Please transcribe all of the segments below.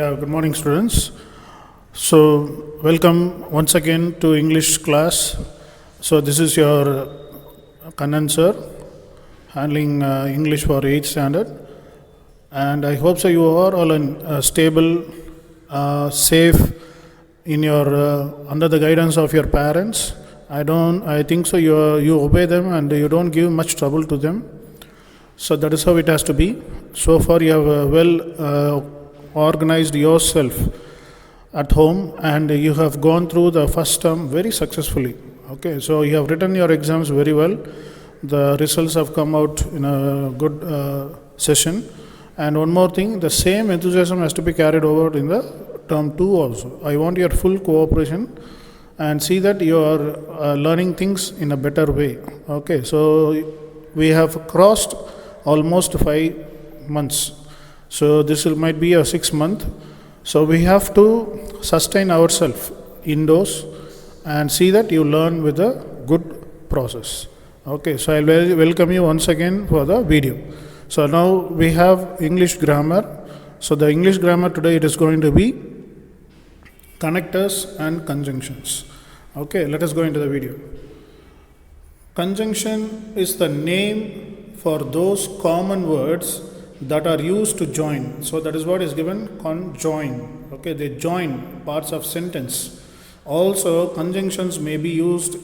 Yeah, good morning, students. So, welcome once again to English class. So, this is your Kannan sir, handling English for 8th standard. And I hope so you are all in stable, safe in your under the guidance of your parents. I think so you obey them and you don't give much trouble to them. So that is how it has to be. So far you have organized yourself at home and you have gone through the first term very successfully. Okay, so you have written your exams very well. The results have come out in a good session. And one more thing, the same enthusiasm has to be carried over in the term 2 also. I want your full cooperation and see that you are learning things in a better way. Okay, so we have crossed almost 5 months. So this might be a 6 month. So we have to sustain ourselves indoors and see that you learn with a good process. Okay, so I will welcome you once again for the video. So now we have English grammar. So the English grammar today it is going to be connectors and conjunctions. Okay, let us go into the video. Conjunction is the name for those common words that are used to join. So that is what is given, conjoin. Okay, they join parts of sentence. Also, conjunctions may be used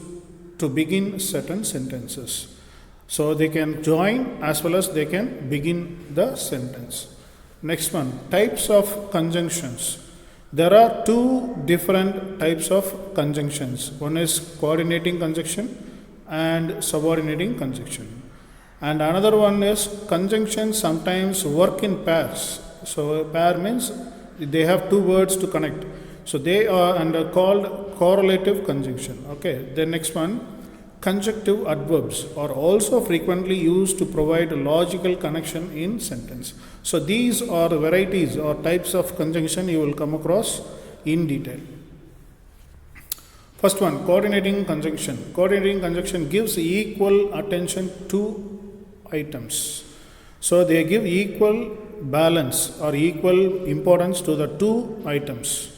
to begin certain sentences. So they can join as well as they can begin the sentence. Next one, types of conjunctions. There are two different types of conjunctions. One is coordinating conjunction and subordinating conjunction. And another one is conjunctions sometimes work in pairs. So pair means they have two words to connect. So they are called correlative conjunction. Okay. The next one, conjunctive adverbs are also frequently used to provide a logical connection in sentence. So these are the varieties or types of conjunction you will come across in detail. First one, coordinating conjunction. Coordinating conjunction gives equal attention to items. So they give equal balance or equal importance to the two items.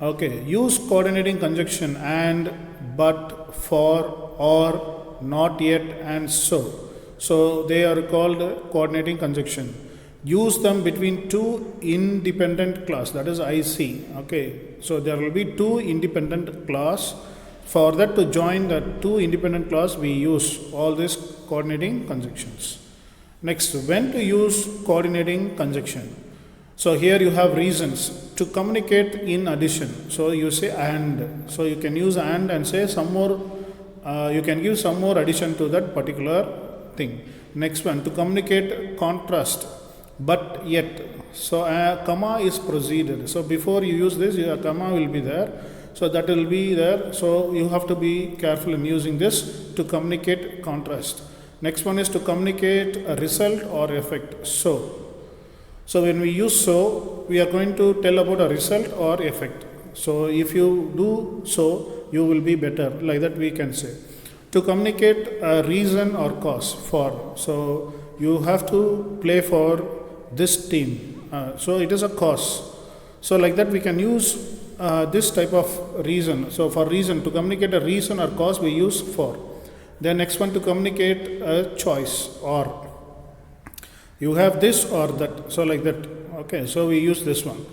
Okay, use coordinating conjunction and, but, for, or, not yet, and so. So they are called coordinating conjunction. Use them between two independent clause, that is IC. Okay, so there will be two independent clause. For that to join the two independent clause, we use all these coordinating conjunctions. Next, when to use coordinating conjunction. So here you have reasons to communicate in addition. So you say and. So you can use and say some more. You can give some more addition to that particular thing. Next one, to communicate contrast, but yet. So a comma is preceded. So before you use this, a comma will be there. So that will be there. So you have to be careful in using this to communicate contrast. Next one is to communicate a result or effect. So when we use so, we are going to tell about a result or effect. So if you do so, you will be better. Like that we can say. To communicate a reason or cause for. So you have to play for this team. So it is a cause. So like that we can use this type of reason. So for reason, to communicate a reason or cause, we use for. Then next one, to communicate a choice or. You have this or that. So like that. Okay, so we use this one.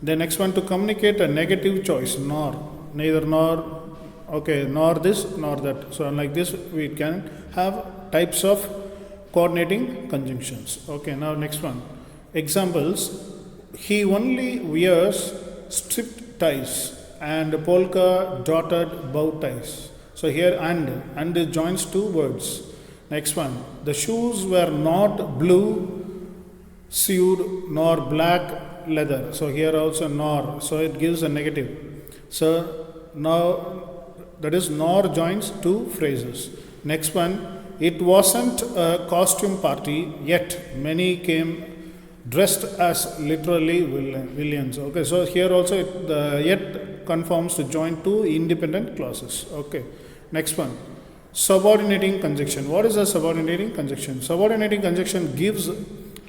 The next one, to communicate a negative choice, nor. Neither nor. Okay, nor this nor that. So like this we can have types of coordinating conjunctions. Okay, now next one. Examples. He only wears striped ties and polka dotted bow ties. So here and joins two words. Next one, the shoes were not blue suede nor black leather. So here also nor. So it gives a negative. So now that is nor joins two phrases. Next one, it wasn't a costume party yet many came dressed as literally villains. Okay, so here also the yet conforms to join two independent clauses. Okay, next one, subordinating conjunction. What is a subordinating conjunction? Subordinating conjunction gives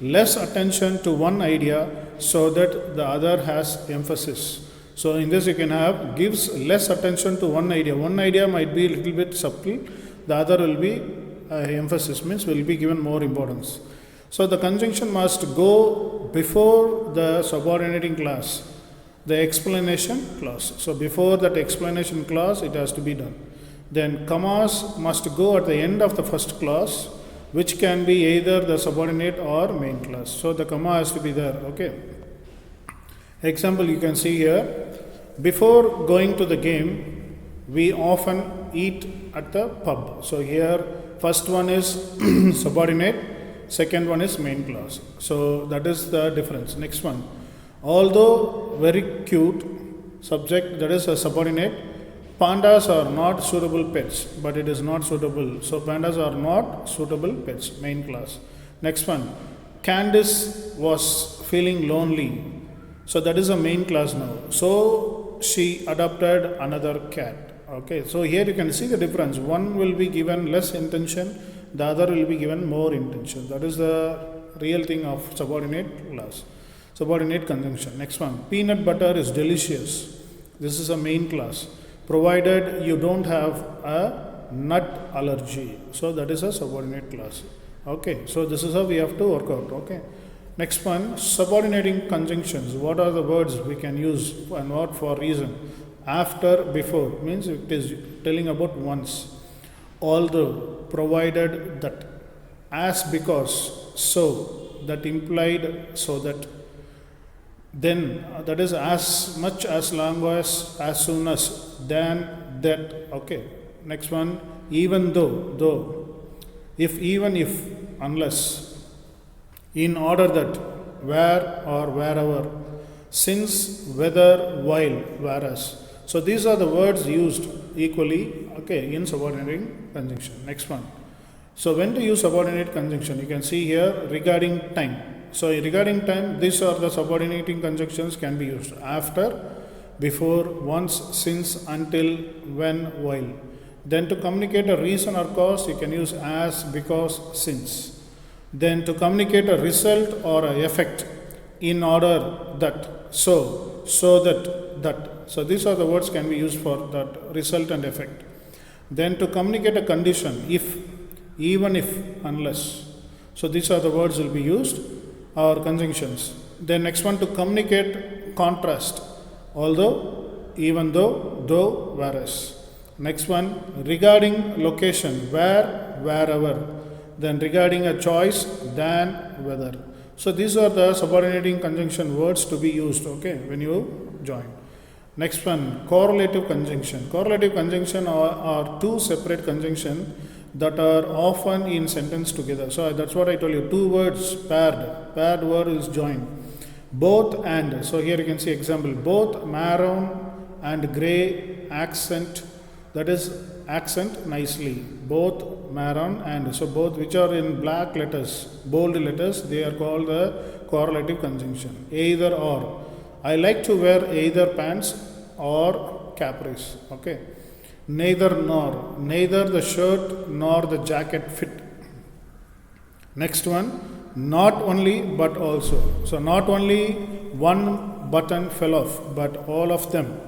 less attention to one idea so that the other has emphasis. So in this you can have gives less attention to one idea. One idea might be a little bit subtle, the other will be emphasis, means will be given more importance. So the conjunction must go before the subordinating clause, the explanation clause. So before that explanation clause it has to be done. Then commas must go at the end of the first clause, which can be either the subordinate or main clause. So the comma has to be there. Okay. Example you can see here. Before going to the game, we often eat at the pub. So here first one is subordinate, second one is main clause. So that is the difference. Next one. Although very cute, subject, that is a subordinate. Pandas are not suitable pets, but it is not suitable. So pandas are not suitable pets, main clause. Next one. Candice was feeling lonely. So that is a main clause now. So she adopted another cat. Okay, so here you can see the difference. One will be given less intention, the other will be given more intention. That is the real thing of subordinate clause, subordinate conjunction. Next one. Peanut butter is delicious. This is a main clause, provided you don't have a nut allergy. So that is a subordinate clause. Okay, so this is how we have to work out. Okay. Next one, subordinating conjunctions. What are the words we can use and what for reason? After, before means it is telling about once. Although, provided that, as, because, so, that implied so that, then, that is as much, as long as soon as, than, that. Okay. Next one, even though, if, even if, unless, in order that, where or wherever, since, whether, while, whereas. So these are the words used equally, okay, in subordinating conjunction. Next one. So when to use subordinate conjunction? You can see here regarding time. So regarding time, these are the subordinating conjunctions can be used. After, before, once, since, until, when, while. Then to communicate a reason or cause, you can use as, because, since. Then to communicate a result or an effect, in order that, so that. So these are the words can be used for that result and effect. Then to communicate a condition, if, even if, unless. So these are the words will be used or conjunctions. Then next one, to communicate contrast, although, even though, whereas. Next one, regarding location, where, wherever. Then regarding a choice, than, whether. So these are the subordinating conjunction words to be used, okay, when you join. Next one, correlative conjunction. Correlative conjunction are two separate conjunctions that are often in sentence together. So that's what I told you, two words paired word is joined. Both and, so here you can see example, both maroon and grey accent, that is accent nicely. Both maroon and, so both which are in black letters, bold letters, they are called the correlative conjunction. Either or. I like to wear either pants or capris. Okay. Neither nor. Neither the shirt nor the jacket fit. Next one, not only but also. So not only one button fell off, but all of them.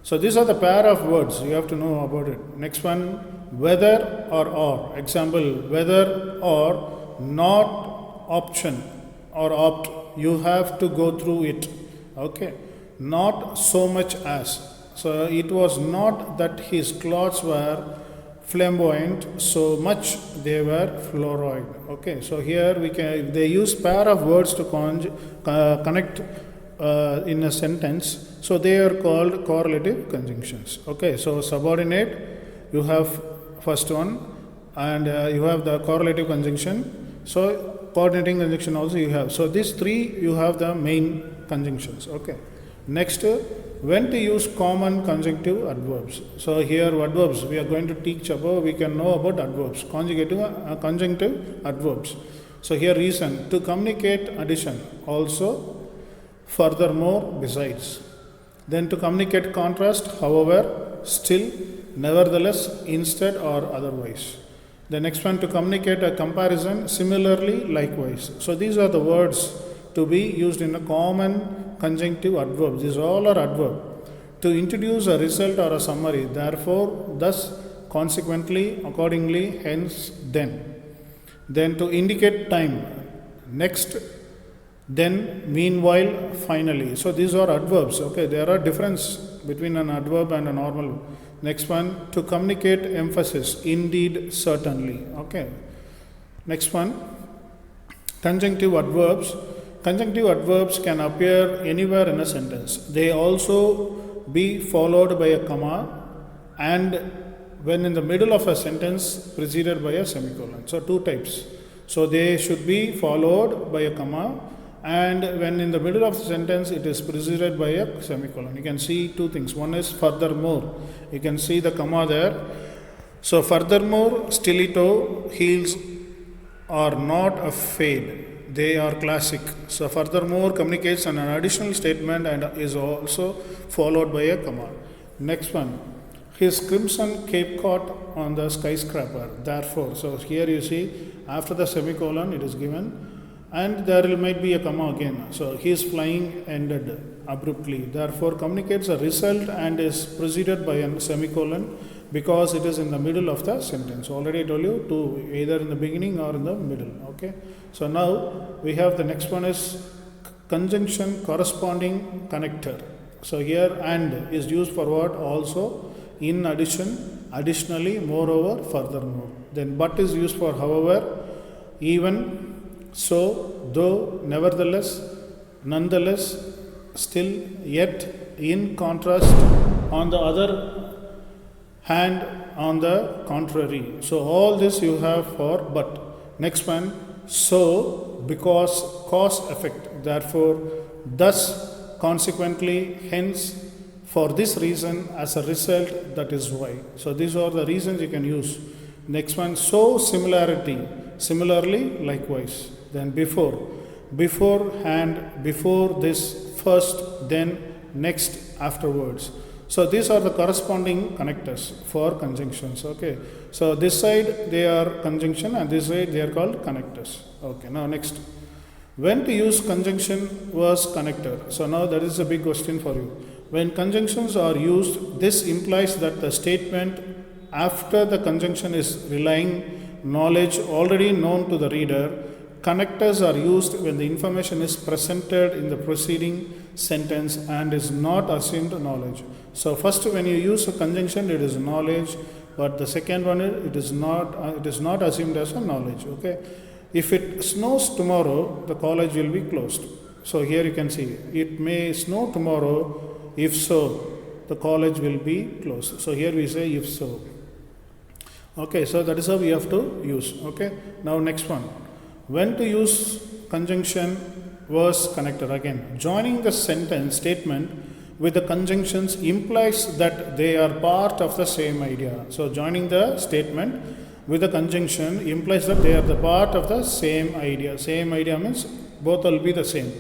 So these are the pair of words, you have to know about it. Next one, whether or. Example, whether or, not option or opt, you have to go through it. Okay. Not so much as. So it was not that his clothes were flamboyant, so much they were fluoroid. Okay. So here we can, they use pair of words to connect in a sentence. So they are called correlative conjunctions. Okay. So subordinate, you have first one, and you have the correlative conjunction. So coordinating conjunction also you have. So these three you have the main conjunctions. Okay. Next, when to use common conjunctive adverbs. So here adverbs we are going to teach about, we can know about adverbs, conjunctive adverbs. So here reason, to communicate addition, also, furthermore, besides. Then to communicate contrast, however, still, nevertheless, instead or otherwise. The next one, to communicate a comparison, similarly, likewise. So these are the words to be used in a common conjunctive adverb. These all are adverb. To introduce a result or a summary, therefore, thus, consequently, accordingly, hence, then. Then to indicate time, next, then, meanwhile, finally. So these are adverbs. Okay, there are difference between an adverb and a normal. Next one, to communicate emphasis, indeed, certainly. Okay. Next one, conjunctive adverbs. Conjunctive adverbs can appear anywhere in a sentence. They also be followed by a comma and when in the middle of a sentence preceded by a semicolon. So two types. So they should be followed by a comma and when in the middle of the sentence it is preceded by a semicolon. You can see two things. One is furthermore. You can see the comma there. So furthermore, stiletto heels are not a fade. They are classic. So furthermore communicates an additional statement and is also followed by a comma. Next one, his crimson cape caught on the skyscraper. Therefore, so here you see after the semicolon it is given and there might be a comma again. So his flying ended abruptly. Therefore communicates a result and is preceded by a semicolon because it is in the middle of the sentence. Already I told you to either in the beginning or in the middle. Okay. So now we have the next one is conjunction corresponding connector. So here and is used for what? Also, in addition, additionally, moreover, furthermore. Then but is used for however, even, so, though, nevertheless, nonetheless, still, yet, in contrast, on the other hand, on the contrary. So all this you have for but. Next one, so, because, cause, effect. Therefore, thus, consequently, hence, for this reason, as a result, that is why. So these are the reasons you can use. Next one, so, similarity. Similarly, likewise. Then before, beforehand, before this, first, then, next, afterwards. So these are the corresponding connectors for conjunctions. Okay. So this side they are conjunction and this side they are called connectors. Okay. Now next, when to use conjunction versus connector. So now that is a big question for you. When conjunctions are used, this implies that the statement after the conjunction is relying knowledge already known to the reader. Connectors are used when the information is presented in the preceding sentence and is not assumed knowledge. So first when you use a conjunction it is knowledge, but the second one it is not assumed as a knowledge. Okay. If it snows tomorrow, the college will be closed. So here you can see it may snow tomorrow, if so, the college will be closed. So here we say if so. Okay, so that is how we have to use. Okay. Now next one. When to use conjunction versus connector. Again, joining the sentence statement with the conjunctions implies that they are part of the same idea. So joining the statement with the conjunction implies that they are the part of the same idea. Same idea means both will be the same.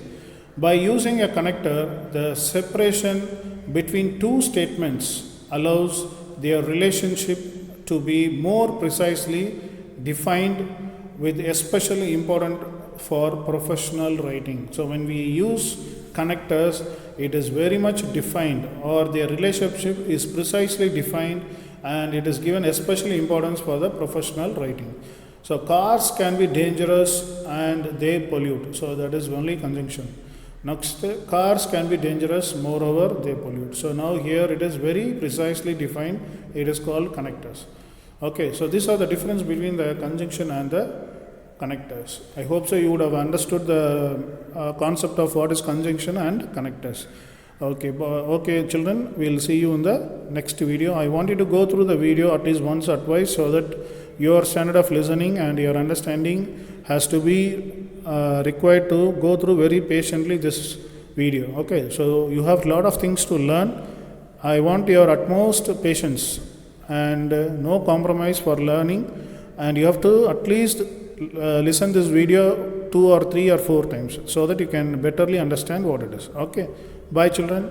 By using a connector, the separation between two statements allows their relationship to be more precisely defined, with especially important for professional writing. So when we use connectors, it is very much defined or their relationship is precisely defined and it is given especially importance for the professional writing. So cars can be dangerous and they pollute. So that is only conjunction. Next, cars can be dangerous, moreover they pollute. So now here it is very precisely defined. It is called connectors. Okay, so these are the difference between the conjunction and the connectors. I hope so you would have understood the concept of what is conjunction and connectors. Okay, children, we will see you in the next video. I want you to go through the video at least once or twice so that your standard of listening and your understanding has to be required to go through very patiently this video. Okay, so you have a lot of things to learn. I want your utmost patience and no compromise for learning, and you have to at least listen this video 2 or 3 or 4 times so that you can betterly understand what it is. Okay, bye children.